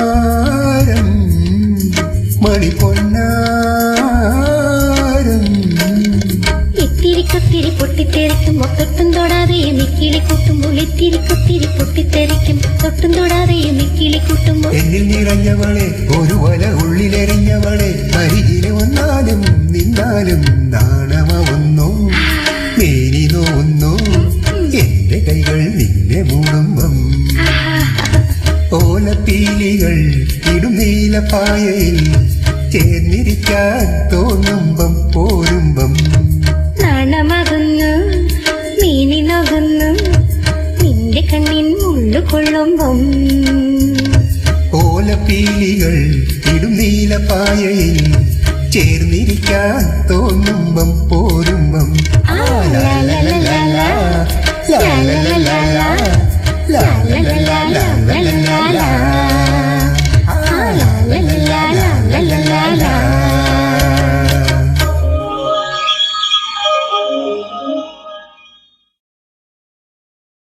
അന്നാരം മണിപ്പൊന്നാരം ഇത്തിരി കൊത്തിരി പൊട്ടിത്തെറിക്കും തൊട്ടും തൊടാതെയും ഇക്കിളി കൂട്ടുമ്പോൾ ഇത്തിരി കൊത്തിരി പൊട്ടിത്തെറിക്കും തൊട്ടും തൊടാതെയും ഇക്കിളി കൂട്ടുമ്പോൾ എന്നിൽ നിറഞ്ഞവളെ ഒരു വല ഉള്ളിലെറിഞ്ഞവളെ അരികില് വന്നാലും നിന്നാലും നാണമൊന്നോ മേനി നോന്നോ എന്റെ കൈകൾ നിന്നെ മൂടുമ്പം ഓലപ്പീലികൾ ഇടും നീലപ്പായയിൽ ചേർന്നിരിക്കാൻ തോന്നുമ്പം പോരുമ്പം നാണമകുന്നു നീനി നോകുന്നു നിന്റെ കണ്ണിൻ മുള്ളു കൊള്ളുമ്പം ഓലപ്പീലികൾ ഇടും നീലപ്പായയിൽ ചേർന്നിരിക്കാൻ തോന്നുമ്പം പോരുമ്പം